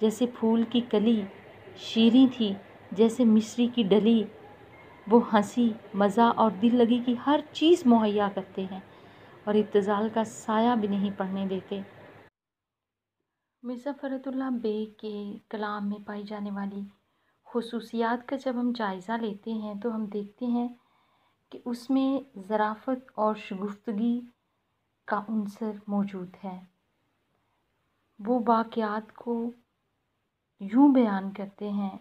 جیسے پھول کی کلی، شیریں تھی جیسے مصری کی ڈلی۔ وہ ہنسی، مزہ اور دل لگی کی ہر چیز مہیا کرتے ہیں اور ابتذال کا سایہ بھی نہیں پڑنے دیتے۔ مرزا فرحت اللہ بیگ کے کلام میں پائی جانے والی خصوصیات کا جب ہم جائزہ لیتے ہیں تو ہم دیکھتے ہیں کہ اس میں ظرافت اور شگفتگی کا عنصر موجود ہے۔ وہ واقعات کو یوں بیان کرتے ہیں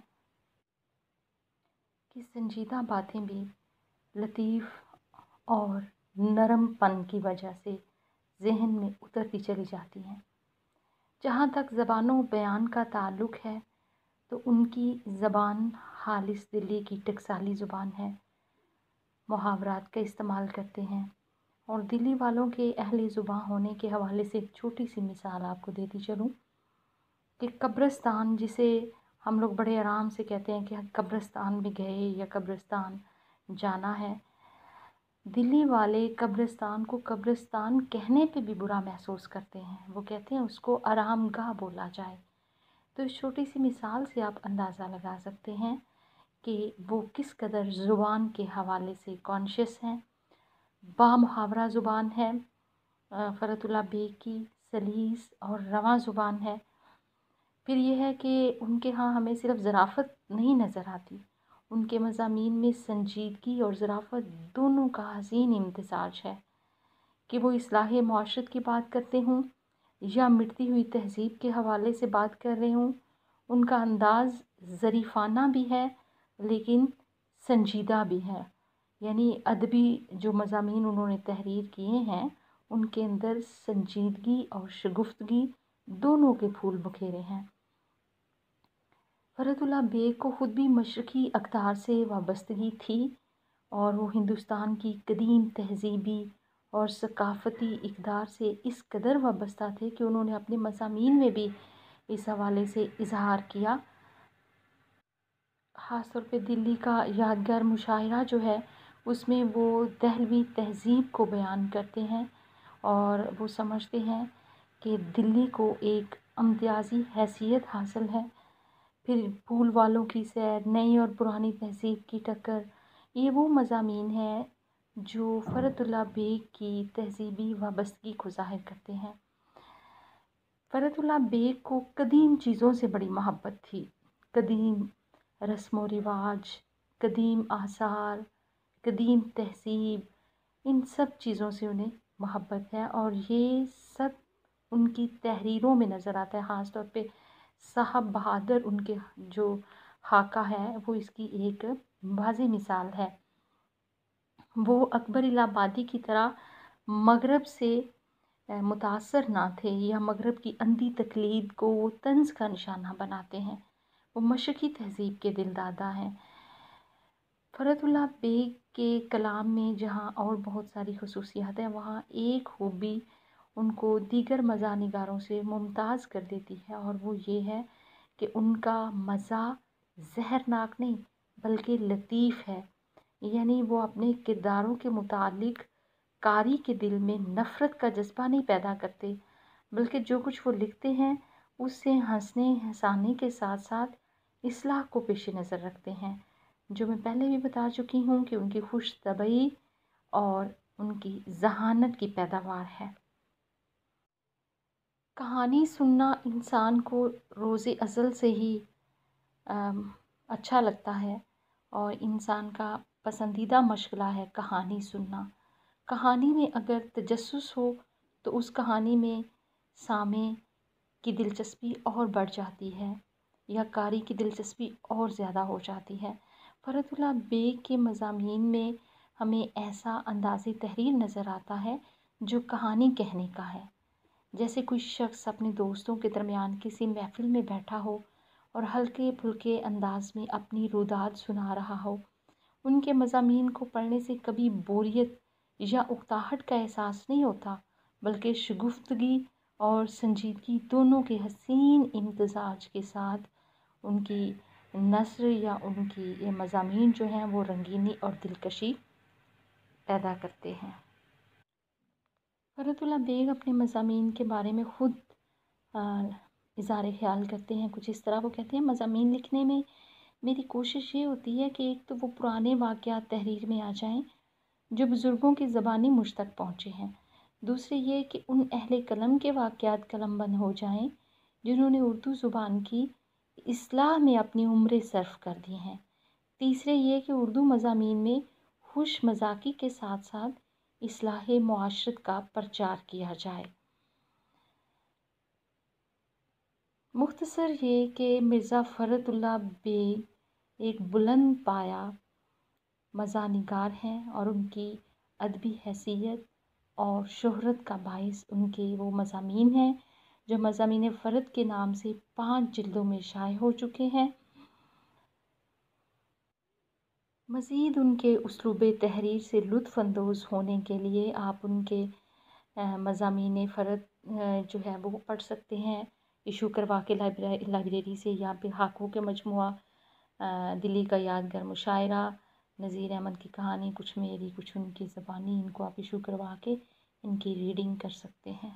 کہ سنجیدہ باتیں بھی لطیف اور نرم پن کی وجہ سے ذہن میں اترتی چلی جاتی ہیں۔ جہاں تک زبان و بیان کا تعلق ہے تو ان کی زبان خالص دلی کی ٹکسالی زبان ہے۔ محاورات کا استعمال کرتے ہیں اور دلی والوں کے اہل زباں ہونے کے حوالے سے ایک چھوٹی سی مثال آپ کو دیتی چلوں کہ قبرستان، جسے ہم لوگ بڑے آرام سے کہتے ہیں کہ قبرستان میں گئے یا قبرستان جانا ہے، دلی والے قبرستان کو قبرستان کہنے پہ بھی برا محسوس کرتے ہیں۔ وہ کہتے ہیں اس کو آرام گاہ بولا جائے۔ تو اس چھوٹی سی مثال سے آپ اندازہ لگا سکتے ہیں کہ وہ کس قدر زبان کے حوالے سے کانشیس ہیں۔ با محاورہ زبان ہے فرحت اللہ بیگ کی، سلیس اور رواں زبان ہے۔ پھر یہ ہے کہ ان کے ہاں ہمیں صرف ظرافت نہیں نظر آتی، ان کے مضامین میں سنجیدگی اور ظرافت دونوں کا حسین امتزاج ہے۔ کہ وہ اصلاح معاشرت کی بات کرتے ہوں یا مٹتی ہوئی تہذیب کے حوالے سے بات کر رہے ہوں، ان کا انداز ظریفانہ بھی ہے لیکن سنجیدہ بھی ہے۔ یعنی ادبی جو مضامین انہوں نے تحریر کیے ہیں ان کے اندر سنجیدگی اور شگفتگی دونوں کے پھول بکھیرے ہیں۔ فرحت اللہ بیگ کو خود بھی مشرقی اقدار سے وابستگی تھی اور وہ ہندوستان کی قدیم تہذیبی اور ثقافتی اقدار سے اس قدر وابستہ تھے کہ انہوں نے اپنے مضامین میں بھی اس حوالے سے اظہار کیا۔ خاص طور پہ دلی کا یادگار مشاعرہ جو ہے اس میں وہ دہلوی تہذیب کو بیان کرتے ہیں اور وہ سمجھتے ہیں کہ دلی کو ایک امتیازی حیثیت حاصل ہے۔ پھر پھول والوں کی سیر، نئی اور پرانی تہذیب کی ٹکر، یہ وہ مضامین ہیں جو فرحت اللہ بیگ کی تہذیبی وابستگی کو ظاہر کرتے ہیں۔ فرحت اللہ بیگ کو قدیم چیزوں سے بڑی محبت تھی۔ قدیم رسم و رواج، قدیم آثار، قدیم تہذیب، ان سب چیزوں سے انہیں محبت ہے اور یہ سب ان کی تحریروں میں نظر آتا ہے۔ خاص طور پہ صاحب بہادر ان کے جو خاکہ ہے وہ اس کی ایک واضح مثال ہے۔ وہ اکبر الہ آبادی کی طرح مغرب سے متاثر نہ تھے یا مغرب کی اندھی تقلید کو وہ طنز کا نشانہ بناتے ہیں۔ وہ مشرقی تہذیب کے دلدادہ ہیں۔ فرحت اللہ بیگ کے کلام میں جہاں اور بہت ساری خصوصیات ہیں، وہاں ایک خوبی ان کو دیگر مزاح نگاروں سے ممتاز کر دیتی ہے اور وہ یہ ہے کہ ان کا مزاح زہرناک نہیں بلکہ لطیف ہے۔ یعنی وہ اپنے کرداروں کے متعلق قاری کے دل میں نفرت کا جذبہ نہیں پیدا کرتے، بلکہ جو کچھ وہ لکھتے ہیں اس سے ہنسنے ہنسانے کے ساتھ ساتھ اصلاح کو پیش نظر رکھتے ہیں، جو میں پہلے بھی بتا چکی ہوں کہ ان کی خوش طبعی اور ان کی ذہانت کی پیداوار ہے۔ کہانی سننا انسان کو روز ازل سے ہی اچھا لگتا ہے اور انسان کا پسندیدہ مشغلہ ہے کہانی سننا۔ کہانی میں اگر تجسس ہو تو اس کہانی میں سامع کی دلچسپی اور بڑھ جاتی ہے یا قاری کی دلچسپی اور زیادہ ہو جاتی ہے۔ فرحت اللہ بیگ کے مضامین میں ہمیں ایسا انداز تحریر نظر آتا ہے جو کہانی کہنے کا ہے، جیسے کوئی شخص اپنے دوستوں کے درمیان کسی محفل میں بیٹھا ہو اور ہلکے پھلکے انداز میں اپنی روداد سنا رہا ہو۔ ان کے مضامین کو پڑھنے سے کبھی بوریت یا اکتاہٹ کا احساس نہیں ہوتا، بلکہ شگفتگی اور سنجیدگی دونوں کے حسین امتزاج کے ساتھ ان کی نثر یا ان کی یہ مضامین جو ہیں وہ رنگینی اور دلکشی پیدا کرتے ہیں۔ فرحت اللہ بیگ اپنے مضامین کے بارے میں خود اظہار خیال کرتے ہیں۔ کچھ اس طرح وہ کہتے ہیں مضامین لکھنے میں میری کوشش یہ ہوتی ہے کہ ایک تو وہ پرانے واقعات تحریر میں آ جائیں جو بزرگوں کی زبانی مجھ تک پہنچے ہیں، دوسرے یہ کہ ان اہل قلم کے واقعات قلم بند ہو جائیں جنہوں نے اردو زبان کی اصلاح میں اپنی عمریں صرف کر دی ہیں، تیسرے یہ کہ اردو مضامین میں خوش مذاقی کے ساتھ ساتھ اصلاح معاشرت کا پرچار کیا جائے۔ مختصر یہ کہ مرزا فرت اللہ بیگ ایک بلند پایہ مزاح نگار ہیں اور ان کی ادبی حیثیت اور شہرت کا باعث ان کے وہ مضامین ہیں جو مضامین فرد کے نام سے 5 جلدوں میں شائع ہو چکے ہیں۔ مزید ان کے اسلوب تحریر سے لطف اندوز ہونے کے لیے آپ ان کے مضامین فرد جو ہے وہ پڑھ سکتے ہیں، ایشو کروا کے لائبریری سے، یا پھر حاکوں کے مجموعہ دلی کا یادگار مشاعرہ، نذیر احمد کی کہانی، کچھ میری کچھ ان کی زبانی، ان کو آپ ایشو کروا کے ان کی ریڈنگ کر سکتے ہیں۔